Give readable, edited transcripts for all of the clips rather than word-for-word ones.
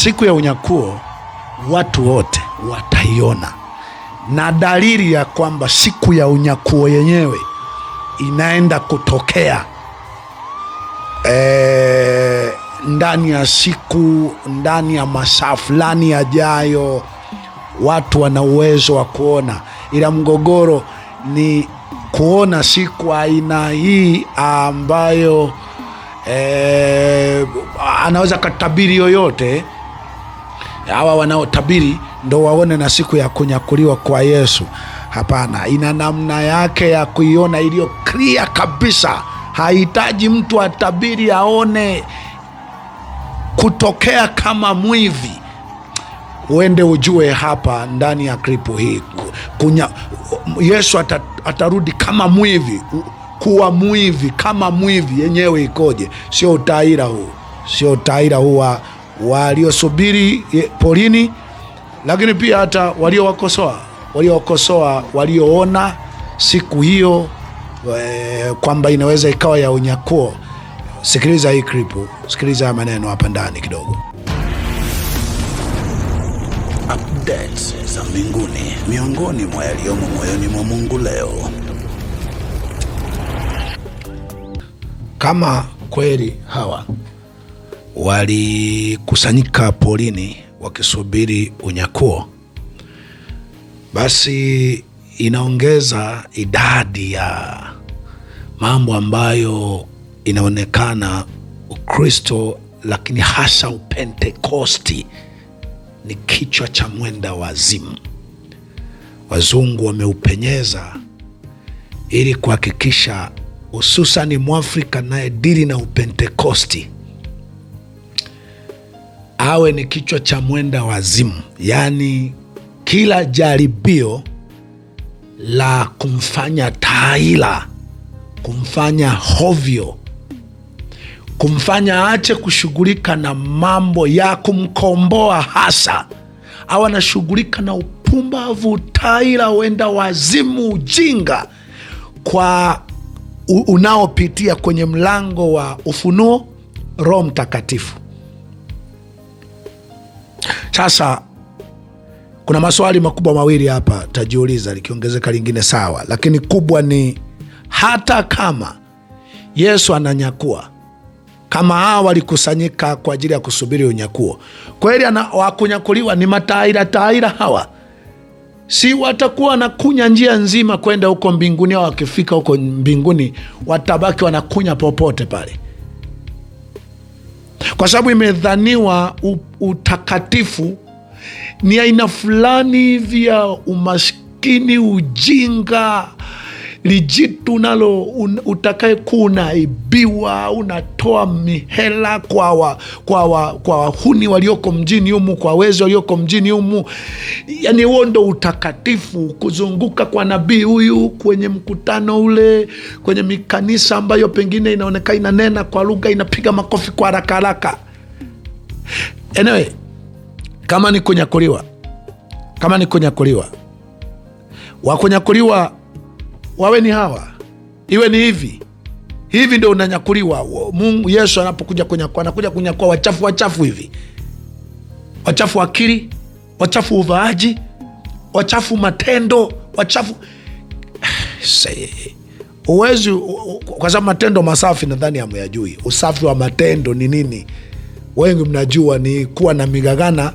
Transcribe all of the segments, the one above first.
siku ya unyakuo watu wote wataiona, na dalili ya kwamba siku ya unyakuo yenyewe inaenda kutokea ndani ya siku, ndani ya masaa fulani yajayo, watu wana uwezo wa kuona. Ila mgogoro ni kuona siku aina hii ambayo anaweza katabiri yoyote. Hawa wanaotabiri ndo waone na siku ya kunyakuliwa kwa Yesu. Hapana, ina namna yake ya kuiona iliyo clear kabisa. Hahitaji mtu atabiri aone kutokea kama mwivi. Uende ujue hapa ndani ya klipu hii Yesu atarudi kama mwivi. Kuwa mwivi kama mwivi yenyewe ikoje? Sio utaira huu, sio utaira huu waliosubiri porini, lakini pia hata waliowakosoa walioona siku hiyo kwamba inaweza ikawa ya unyakuo. Sikiliza hii klipu, sikiliza maneno hapa ndani kidogo. Updates za mbinguni, miongoni mwa yaliyomo moyoni mwa Mungu leo. Kama kweli hawa walikusanyika porini wakisubiri unyakuo, basi inaongeza idadi ya mambo ambayo inaonekana Ukristo, lakini hasa Upentekosti ni kichwa cha mwenda wazimu. Wazungu wameupenyeza ili kuhakikisha hususani Mwafrika naye dili na Upentekosti awe ni kichwa cha mwenda wazimu. Yaani kila jaribio la kumfanya taila, kumfanya hovyo, kumfanya aache kushughulika na mambo ya kumkomboa, hasa au anashughulika na upumbavu, taila, wenda wazimu, ujinga kwa unaopitia kwenye mlango wa ufunuo, Roho Mtakatifu. Sasa kuna maswali makubwa mawili hapa tajiuliza, likiongezeka lingine sawa, lakini kubwa ni hata kama Yesu ananyakua, kama hawa walikusanyika kwa ajili ya kusubiri unyakuo, kweli wakunyakuliwa ni mataira hawa? Si watakuwa wanakunya njia nzima kwenda huko mbinguni, au wakifika huko mbinguni watabaki wanakunya popote pale? Kwa sababu imedhaniwa utakatifu ni aina fulani hivi ya umaskini, ujinga, lijitu nalo utakaye kunaibiwa, unatoa mihela kwa wahuni walioko mjini humu, kwa wezi walioko mjini humu. Yani huo ndo utakatifu, kuzunguka kwa nabii huyu kwenye mkutano ule, kwenye mikanisa ambayo pengine inaonekana inanena kwa lugha, inapiga makofi kwa haraka haraka. Anyway, kama ni kunyakuliwa, wakunyakuliwa wawe ni hawa, iwe ni hivi ndio unanyakuliwa. Mungu Yesu anapokuja kunyakua, anakuja kunyakua wachafu hivi, wachafu akili, wachafu uvaaji, wachafu matendo, wachafu uwezi, kwa sababu matendo masafi nadhani hamyajui. Usafi wa matendo ni nini? Wengi mnajua ni kuwa na migagana,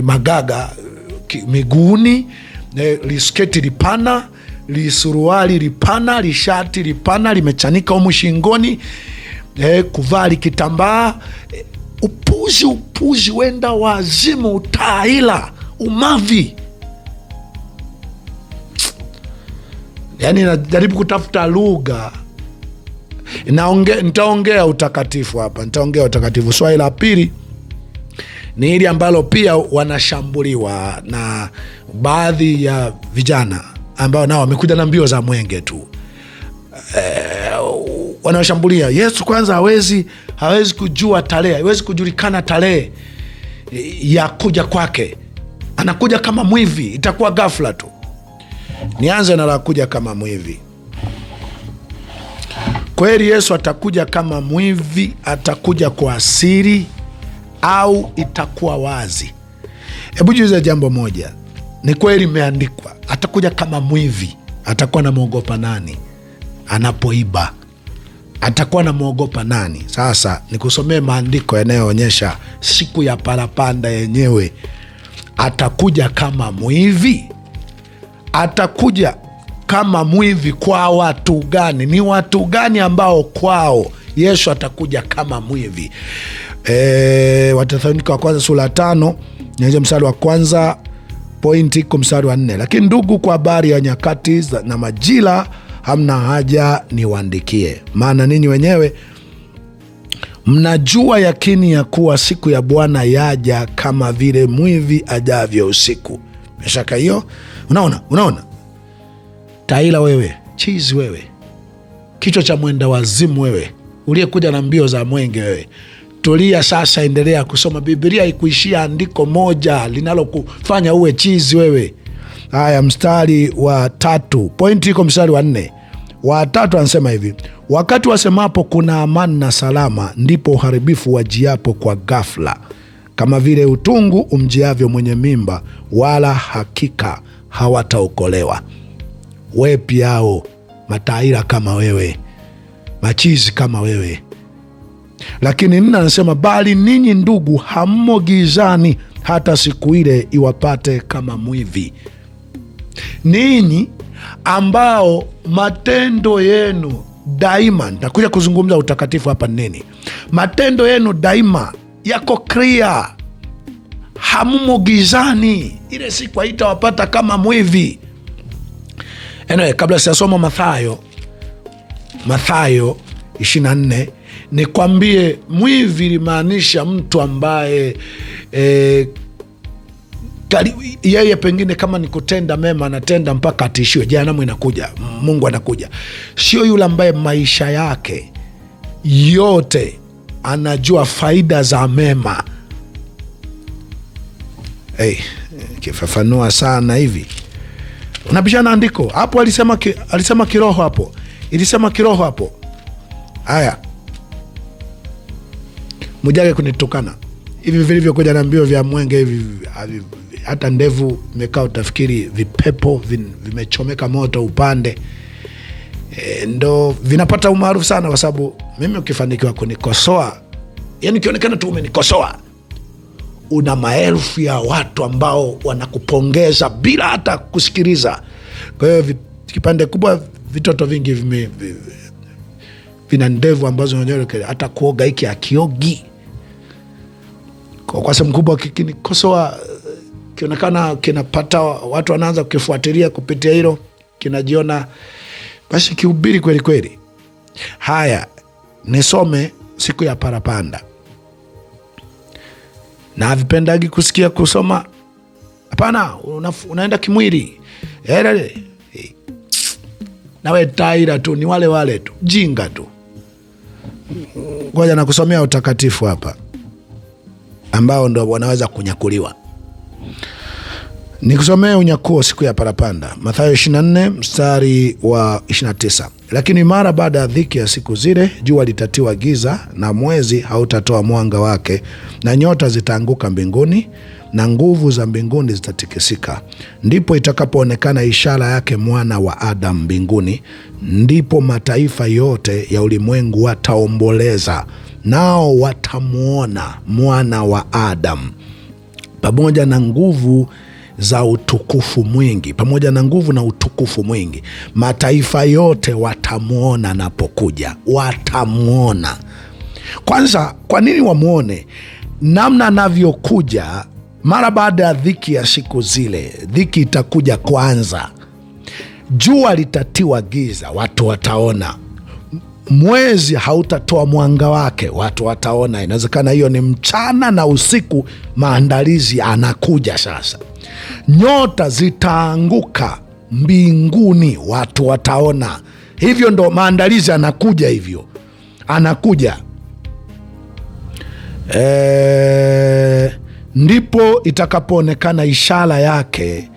magaga miguuni, lisketi lipana, lisuruali lipana, lishati lipana limechanika humu shingoni, kuvaa kitambaa. Upuzi, wenda wazimu, utaila, umavi. Yani najaribu kutafuta lugha. Nitaongea utakatifu hapa, nitaongea utakatifu. Swali la pili ni hili ambalo pia wanashambuliwa na baadhi ya vijana ambao nao wamekuja na mbio za mwenge tu. Wanashambulia Yesu. Kwanza hawezi kujua tarehe, hawezi kujulikana tarehe ya kuja kwake. Anakuja kama mwivi, itakuwa ghafla tu. Nianze na la kuja kama mwivi. Kweli Yesu atakuja kama mwivi? Atakuja kwa siri? au itakuwa wazi? Hebu jiulize jambo moja. Ni kweli imeandikwa atakuja kama mwivi. Atakuwa anamwogopa nani anapoiba? Atakuwa anamwogopa nani? Sasa nikusomee maandiko yanayoonyesha siku ya parapanda yenyewe. Atakuja kama mwivi. Atakuja kama mwivi kwa watu gani? Ni watu gani ambao kwao Yesu atakuja kama mwivi? Wathesalonike wa kwanza sura 5 nianze mstari wa kwanza, pointi iko mstari wa 4. Lakini ndugu, kwa habari ya nyakati na majira hamna haja niwaandikie, maana ninyi wenyewe mnajua yakini ya kuwa siku ya Bwana yaja kama vile mwivi ajavyo usiku. Meshaka hiyo? Unaona taila wewe, chizi wewe, kichwa cha mwenda wazimu wewe, uliyekuja na mbio za mwenge wewe, tulia sasa, endelea kusoma Biblia. Ikuishia andiko moja linalokufanya uwe chizi wewe. Haya, mstari wa 3, pointi iko mstari wa 4. Wa 3 anasema hivi: wakati wasemapo kuna amani na salama, ndipo uharibifu wajiapo kwa ghafla, kama vile utungu umjiavyo mwenye mimba, wala hakika hawataokolewa. Wepi hao mataira kama wewe, machizi kama wewe. Lakini nini anasema? Bali ninyi ndugu, hammo gizani hata siku ile iwapate kama mwivi. Ninyi ambao matendo yenu daima, nitakuja kuzungumza utakatifu hapa nini, matendo yenu daima yako clear, hammo gizani, ile siku haitawapata kama mwivi. Anyway, kabla sijasoma Mathayo 24, nikwambie mwivi limaanisha mtu ambaye yeye pengine kama ni kutenda mema anatenda mpaka atishiwe, jehanamu inakuja, Mungu anakuja. Sio yule ambaye maisha yake yote anajua faida za mema. Kifafanua sana hivi unabishana andiko hapo. Alisema kiroho hapo, ilisema kiroho hapo. Haya, mujage kunitukana hivi vilivyokuja na mbio vya mwenge hivi, hata ndevu imekaa utafikiri vipepo vimechomeka moto upande. Ndo vinapata umaarufu sana, kwa sababu mimi ukifanikiwa kunikosoa, yani kionekana tu umenikosoa, una maelfu ya watu ambao wanakupongeza bila hata kusikiliza. Kwa hiyo kipande kubwa, vitoto vingi vina ndevu ambazo hata kuoga hiki akiogi. Kwa sababu mkubwa kinikosoa, kionekana kinapata watu wanaanza kukifuatilia kupitia hilo, kinajiona basi kihubiri kweli kweli. Haya, nisome siku ya parapanda. Na vipendagi kusikia kusoma, hapana, unaenda kimwili. Nawe taira tu, ni wale tu, jinga tu. Ngoja na kusomea utakatifu hapa ambao ndo wanaweza kunyakuliwa. Nikusomee unyakuo siku ya parapanda. Mathayo 24 mstari wa 29. Lakini mara baada ya dhiki ya siku zile, jua litatiwa giza na mwezi hautatoa mwanga wake, na nyota zitaanguka mbinguni na nguvu za mbinguni zitatikisika. Ndipo itakapoonekana ishara yake mwana wa Adamu mbinguni. Ndipo mataifa yote ya ulimwengu wataomboleza, nao watamuona mwana wa Adamu pamoja na nguvu za utukufu mwingi, pamoja na nguvu na utukufu mwingi. Mataifa yote watamuona napokuja, watamuona. Kwanza, kwa nini wamuone? Namna anavyokuja mara baada ya dhiki ya siku zile. Dhiki itakuja kwanza, jua litatiwa giza, watu wataona. Mwezi hautatoa mwanga wake, watu wataona. Inawezekana hiyo ni mchana na usiku, maandalizi anakuja sasa. Nyota zitaanguka mbinguni, watu wataona. Hivyo ndo maandalizi anakuja, hivyo anakuja. Ndipo itakapoonekana ishara yake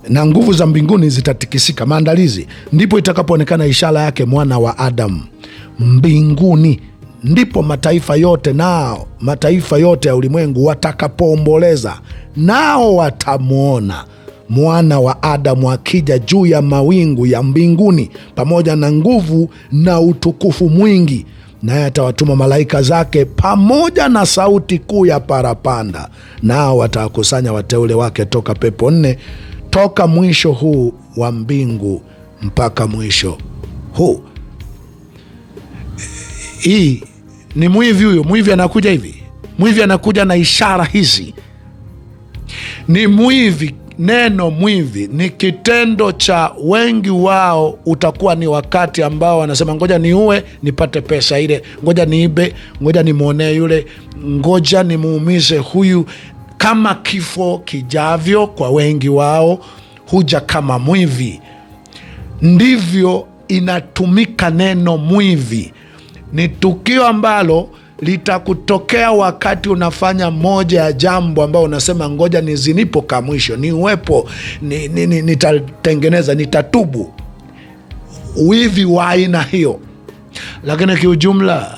na nguvu za mbinguni zitatikisika. Maandalizi, ndipo itakapoonekana ishara yake mwana wa Adamu mbinguni. ndipo mataifa yote ya ulimwengu watakapoomboleza, nao watamwona Mwana wa Adamu akija juu ya mawingu ya mbinguni pamoja na nguvu na utukufu mwingi, naye atawatuma malaika zake pamoja na sauti kuu ya parapanda, nao watawakusanya wateule wake toka pepo nne, toka mwisho huu wa mbingu mpaka mwisho huu. Hii ni mwivi. Huyo mwivi anakuja hivi, mwivi anakuja na ishara hizi. Ni mwivi. Neno mwivi ni kitendo cha wengi wao, utakuwa ni wakati ambao wanasema ngoja niue nipate pesa ile, ngoja niibe, ngoja nimwonee yule, ngoja nimuumize huyu. Kama kifo kijavyo, kwa wengi wao huja kama mwivi. Ndivyo inatumika neno mwivi. Ni tukio ambalo litakutokea wakati unafanya moja ya jambo ambao unasema ngoja nizinipo ka mwisho, ni uwepo, nitatengeneza, nitatubu. Wivi wa aina hiyo. Lakini kiujumla,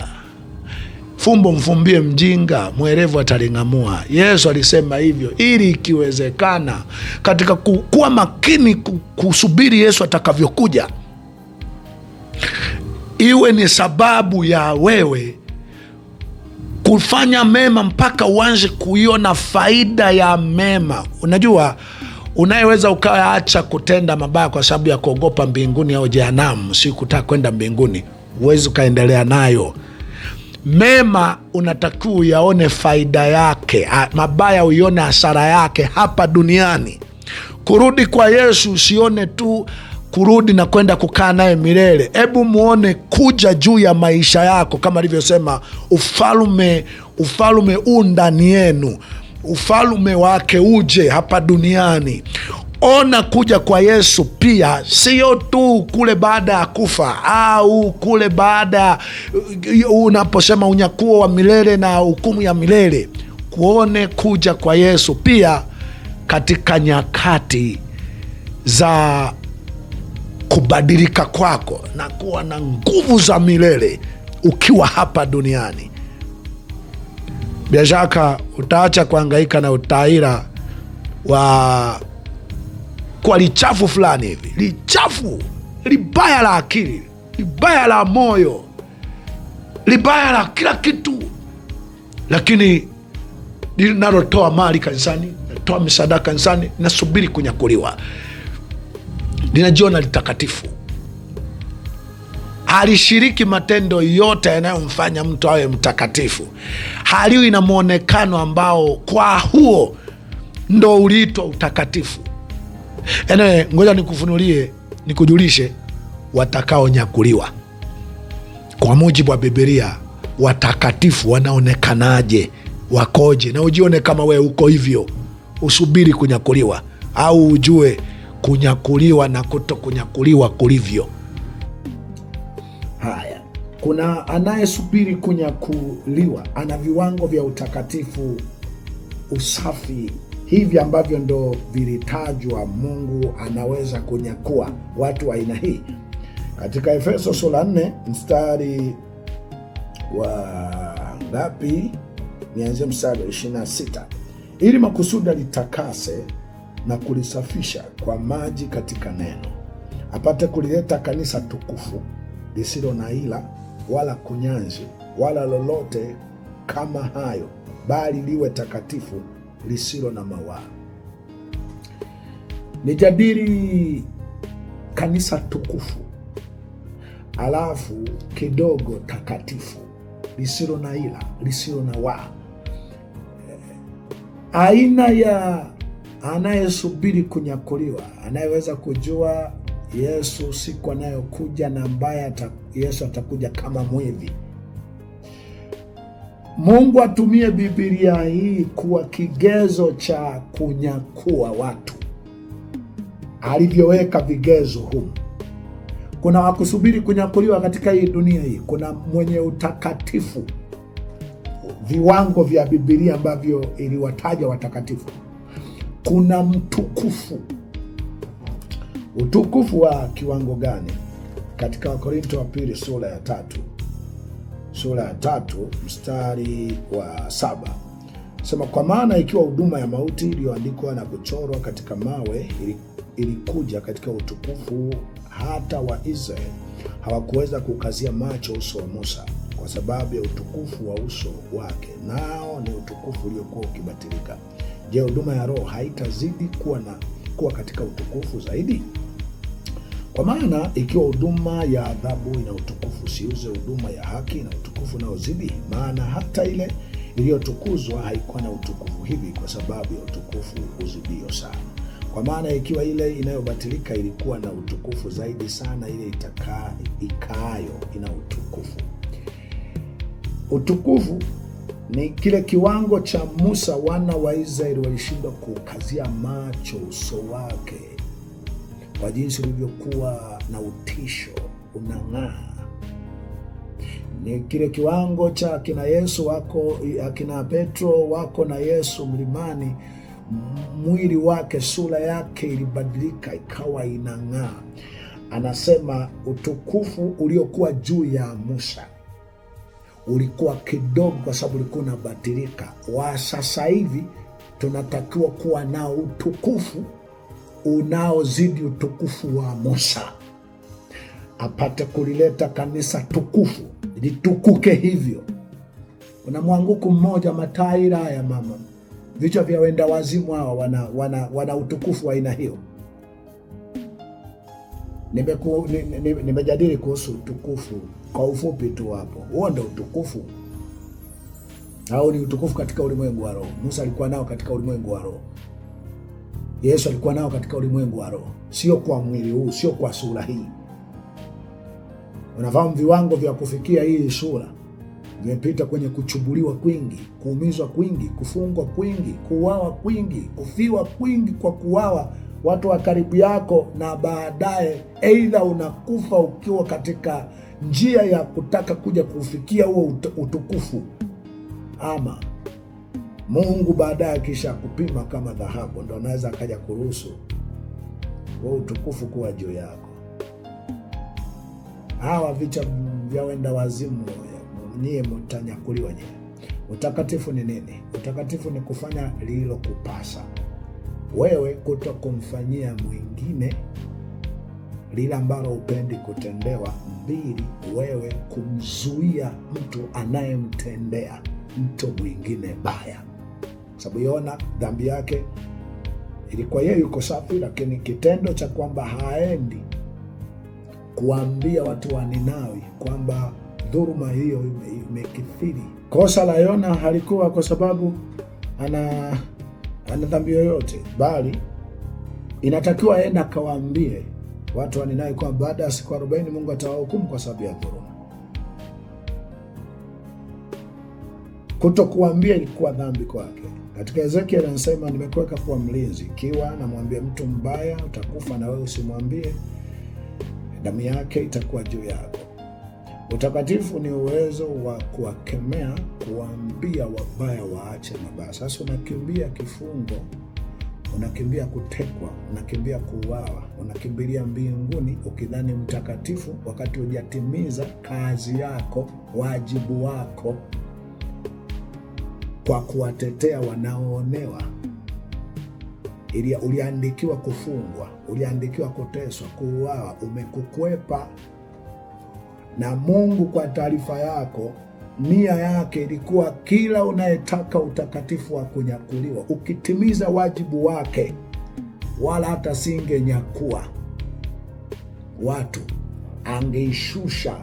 fumbo mfumbie mjinga, mwerevu ataling'amua. Yesu alisema hivyo ili ikiwezekana, katika kuwa makini kusubiri Yesu atakavyokuja, iwe ni sababu ya wewe kufanya mema mpaka uanze kuiona faida ya mema. Unajua, unayeweza ukaacha kutenda mabaya kwa sababu ya kuogopa mbinguni au jehanamu, si kutaka kwenda mbinguni, uwezi ukaendelea nayo. Mema unatakiwa uyaone faida yake, mabaya uione hasara yake hapa duniani. Kurudi kwa Yesu usione tu kurudi na kwenda kukaa naye milele. Hebu muone kuja juu ya maisha yako, kama alivyosema, ufalume u ndani yenu, ufalume wake uje hapa duniani. Ona kuja kwa Yesu pia, sio tu kule baada ya kufa au kule baada unaposema unyakuo wa milele na hukumu ya milele. Kuone kuja kwa Yesu pia katika nyakati za kubadilika kwako na kuwa na nguvu za milele ukiwa hapa duniani. Bila shaka utaacha kuhangaika na utaira wa kwa lichafu fulani hivi, lichafu, libaya la akili, libaya la moyo, libaya la kila kitu, lakini linalotoa mali kanisani, linatoa misaada kanisani, linasubiri kunyakuliwa, linajiona litakatifu, halishiriki matendo yote yanayomfanya mtu awe mtakatifu, haliwi na mwonekano ambao kwa huo ndo uliitwa utakatifu. Ngoja nikufunulie, nikujulishe watakaonyakuliwa kwa mujibu wa Biblia. Watakatifu wanaonekanaje, wakoje? Na ujione kama wewe uko hivyo, usubiri kunyakuliwa, au ujue kunyakuliwa na kuto kunyakuliwa kulivyo. Haya, kuna anayesubiri kunyakuliwa, ana viwango vya utakatifu, usafi, hivi ambavyo ndo vilitajwa. Mungu anaweza kunyakua watu wa aina hii. Katika Efeso sura 4 mstari wa ngapi? Nianze mstari wa 26. Ili makusudi litakase na kulisafisha kwa maji katika neno, apate kulileta kanisa tukufu lisilo na ila wala kunyanzi wala lolote kama hayo, bali liwe takatifu lisilo na mawaa. Nijadili kanisa tukufu, alafu kidogo takatifu, lisilo na ila, lisilo na waa. Aina ya anayesubiri kunyakuliwa, anayeweza kujua Yesu siku anayokuja na ambaye Yesu atakuja kama mwivi. Mungu atumie Biblia hii kuwa kigezo cha kunyakua watu, alivyoweka vigezo humu. Kuna wakusubiri kunyakuliwa katika hii dunia hii. Kuna mwenye utakatifu, viwango vya Biblia ambavyo iliwataja watakatifu. Kuna mtukufu. Utukufu wa kiwango gani? Katika Wakorintho wa pili sura ya 3, sura ya 3 mstari wa 7. Sema, kwa maana ikiwa huduma ya mauti iliyoandikwa na kuchorwa katika mawe ilikuja katika utukufu, hata Waisraeli hawakuweza kukazia macho uso wa Musa kwa sababu ya utukufu wa uso wake, nao ni utukufu uliokuwa ukibatilika. Je, huduma ya Roho haitazidi kuwa katika utukufu zaidi? Kwa maana ikiwa huduma ya adhabu ina utukufu, siuze huduma ya haki ina utukufu unaozidi. Maana hata ile iliyotukuzwa haikuwa na utukufu hivi, kwa sababu ya utukufu uzidio sana. Kwa maana ikiwa ile inayobatilika ilikuwa na utukufu zaidi sana, ile ikaayo ina utukufu. Utukufu ni kile kiwango cha Musa wana wa Israeli walishindwa kukazia macho uso wake, kwa jinsi ulivyokuwa na utisho, unang'aa. Ni kile kiwango cha akina Yesu wako, akina Petro wako na Yesu mlimani, mwili wake, sura yake ilibadilika ikawa inang'aa. Anasema utukufu uliokuwa juu ya Musa ulikuwa kidogo kwa sababu ulikuwa unabadilika. Wa sasa hivi tunatakiwa kuwa nao utukufu unaozidi utukufu wa Musa, apate kulileta kanisa tukufu litukuke hivyo. Kuna mwanguko mmoja, mataira ya mama, vichwa vya wenda wazimu hawa wana utukufu wa aina hiyo. Nimejadili kuhusu utukufu kwa ufupi tu hapo. Huo ndio utukufu, au ni utukufu katika ulimwengu wa roho. Musa alikuwa nao katika ulimwengu wa roho, Yesu alikuwa nao katika ulimwengu wa roho, sio kwa mwili huu, sio kwa sura hii. Unafahamu viwango vya kufikia hii sura vimepita kwenye kuchubuliwa kwingi, kuumizwa kwingi, kufungwa kwingi, kuuawa kwingi, kufiwa kwingi kwa kuuawa watu wa karibu yako, na baadaye aidha unakufa ukiwa katika njia ya kutaka kuja kufikia huo utukufu, ama Mungu baadaye akisha kupima kama dhahabu ndo anaweza akaja kuruhusu huo utukufu kuwa juu yako. Hawa vicha vya wenda wazimu nyie mtanyakuliwa nyie. Utakatifu ni nini? Utakatifu ni kufanya lililo kupasa wewe, kuto kumfanyia mwingine lile ambalo upendi kutendewa. 2, wewe kumzuia mtu anayemtendea mtu mwingine baya, sababu yona dhambi yake ilikuwa yeye yuko safi, lakini kitendo cha kwamba haendi kuambia watu wa Ninawi kwamba dhuluma hiyo imekithiri. Kosa la Yona halikuwa kwa sababu ana dhambi yoyote, bali inatakiwa aende akawaambie watu wa Ninawi kwamba baada ya siku 40 Mungu atawahukumu kwa sababu ya dhuluma. Kutokuambia ilikuwa dhambi kwake. Katika Ezekiel anasema, nimekuweka kuwa mlinzi, ikiwa namwambia mtu mbaya utakufa na wewe usimwambie, damu yake itakuwa juu yako. Utakatifu ni uwezo wa kuwakemea, kuambia wabaya waache mabaya. Sasa unakimbia kifungo, unakimbia kutekwa, unakimbia kuuawa, unakimbilia mbinguni ukidhani mtakatifu, wakati hujatimiza kazi yako, wajibu wako kwa kuwatetea wanaoonewa. Uliandikiwa kufungwa, uliandikiwa kuteswa, kuuawa, umekukwepa. Na Mungu kwa taarifa yako, nia yake ilikuwa kila unayetaka utakatifu wa kunyakuliwa, ukitimiza wajibu wake, wala hata singenyakua watu, angeishusha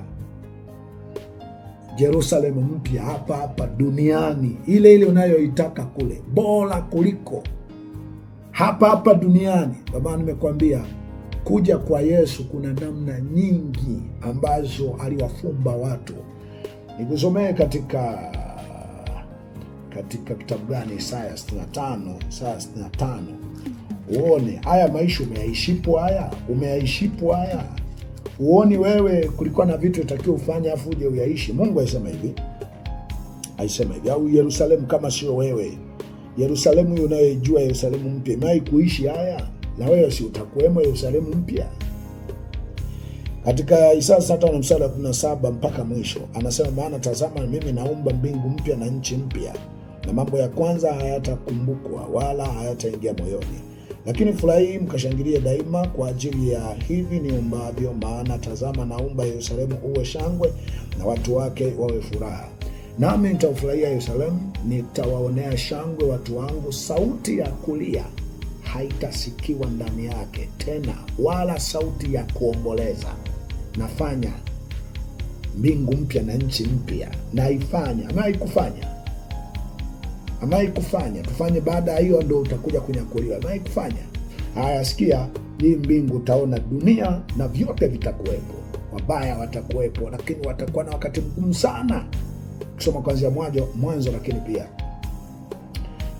Yerusalemu mpya hapa hapa duniani, ile ile unayoitaka kule, bora kuliko hapa hapa duniani. Kwa maana nimekwambia kuja kwa Yesu kuna namna nyingi ambazo aliwafumba watu. Nikusomee katika kitabu gani? Isaya 65 uone haya maisha umeyaishipo haya. Uoni wewe kulikuwa na vitu utakiwa ufanye afu uje uyaishi. Mungu aisema hivi, au Yerusalemu kama sio wewe, Yerusalemu hiyo unayojua, Yerusalemu mpya, mai kuishi haya, na wewe si utakuwemo Yerusalemu mpya? Katika Isaya 5 mstari wa 17 mpaka mwisho anasema, maana tazama, mimi naumba mbingu mpya na nchi mpya, na mambo ya kwanza hayatakumbukwa wala hayataingia moyoni. Lakini furahini mkashangilie daima kwa ajili ya hivi niumbavyo, maana tazama, naumba Yerusalemu uwe shangwe na watu wake wawe furaha. Nami nitaufurahia Yerusalemu, nitawaonea shangwe watu wangu. Sauti ya kulia haitasikiwa ndani yake tena, wala sauti ya kuomboleza. Nafanya mbingu mpya na nchi mpya. Naifanya. Amai kufanya. Tufanye baada ya hiyo ndio utakuja kunyakuliwa. Amai kufanya. Haya, sikia, hii mbingu utaona dunia na vyote vitakuwepo. Wabaya watakuwepo, lakini watakuwa na wakati mgumu sana. Kusoma kuanzia mwanzo, lakini pia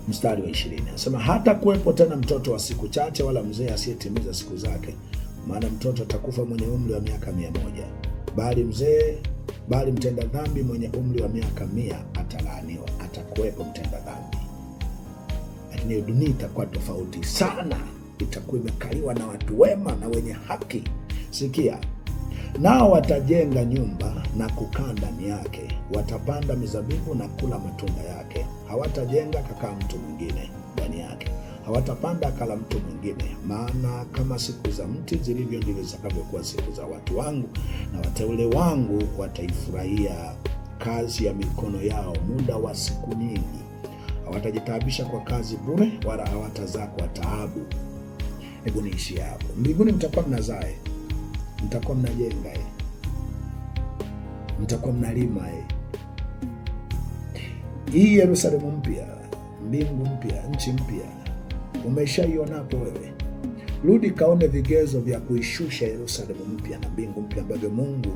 mstari wa 20 anasema, hata kuwepo tena mtoto wa siku chache, wala mzee asiyetimiza siku zake, maana mtoto atakufa mwenye umri wa miaka 100, bali mtenda dhambi mwenye umri wa miaka 100 atalaaniwa. Atakuwepo mtenda dhambi, lakini dunia itakuwa tofauti sana. Itakuwa imekaliwa na watu wema na wenye haki. Sikia, nao watajenga nyumba na kukaa ndani yake, watapanda mizabibu na kula matunda yake. Hawatajenga kakaa mtu mwingine ndani yake, hawatapanda akala mtu mwingine. Maana kama siku za mti zilivyo, ndivyo zitakavyokuwa siku za watu wangu, na wateule wangu wataifurahia kazi ya mikono yao muda wa siku nyingi. Hawatajitaabisha kwa kazi bure, wala hawatazaa kwa taabu. Hebu niishie hapo. Mbinguni mtakuwa mnazae, mtakuwa mnajenga, mtakuwa mnalima. Hii Yerusalemu mpya, mbingu mpya, nchi mpya, umeshaionapo wewe? Rudi kaone vigezo vya kuishusha Yerusalemu mpya na mbingu mpya ambavyo Mungu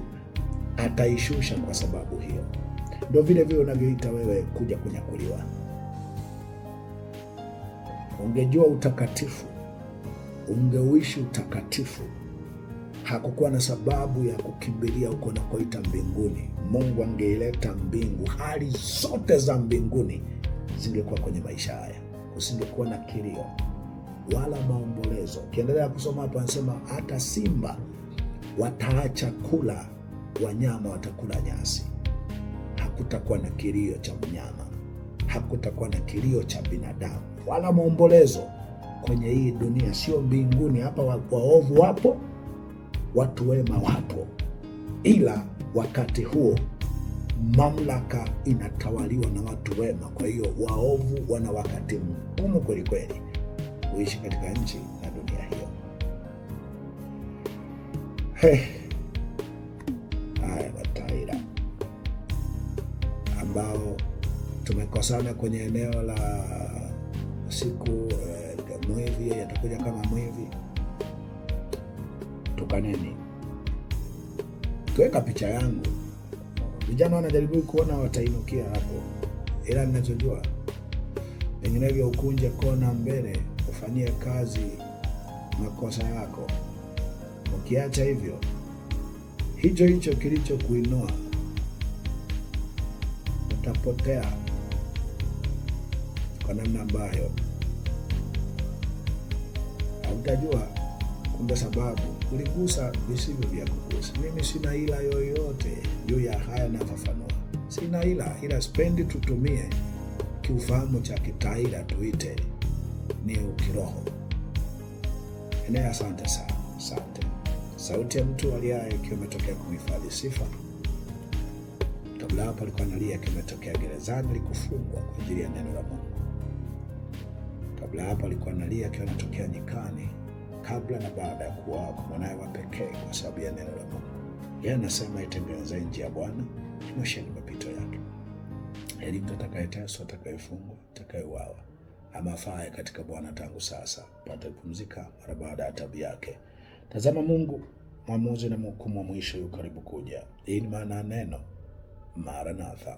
ataishusha kwa sababu hiyo. Ndio vile vile unavyoita wewe kuja kunyakuliwa. Ungejua utakatifu, ungeuishi utakatifu, hakukuwa na sababu ya kukimbilia huko unakoita mbinguni. Mungu angeileta mbingu, hali zote za mbinguni zingekuwa kwenye maisha haya. Usingekuwa na kilio wala maombolezo. Ukiendelea kusoma hapa anasema, hata simba wataacha kula, wanyama watakula nyasi. Hakutakuwa na kilio cha mnyama, hakutakuwa na kilio cha binadamu wala maombolezo kwenye hii dunia. Sio mbinguni. Hapa waovu wapo, watu wema wapo, ila wakati huo mamlaka inatawaliwa na watu wema. Kwa hiyo waovu wana wakati mgumu kweli kweli kuishi katika nchi na dunia hiyo. Haya mataira ambao tumekosana kwenye eneo la siku mwivi, yatakuja kama mwivi. Tukaneni, tuweka picha yangu. Vijana wanajaribu kuona watainukia hapo, ila ninachojua vinginevyo ukunje kona mbele, ufanyie kazi makosa yako. Ukiacha hivyo, hicho kilicho kuinua utapotea kwa namna ambayo hautajua. Kumbe sababu uligusa visivyo vya kugusa. Mimi sina ila yoyote juu ya haya nafafanua. Sina ila spendi tutumie kiufahamu cha kitaira, tuite ni ukiroho. Asante sana. Asante. Sauti ya mtu aliaye ikiwa imetokea kumhifadhi sifa. Kabla hapo alikuwa analia akiwa imetokea gerezani alikufungwa kwa ajili ya neno la Mungu. Kabla hapo alikuwa analia akiwa anatokea nyikani, kabla na baada ya kuwa mwanawe wa pekee kwa sababu ya neno la Mungu. Yeye anasema, itengenezeni njia ya Bwana, nyosheni mapito yake. Heri mtu atakayeteswa, atakayefungwa, atakayeuawa, ama afaye katika Bwana tangu sasa pata kupumzika mara baada ya taabu yake. Tazama, Mungu mwamuzi na mhukumu wa mwisho yu karibu kuja. Hii ni maana ya neno Maranatha.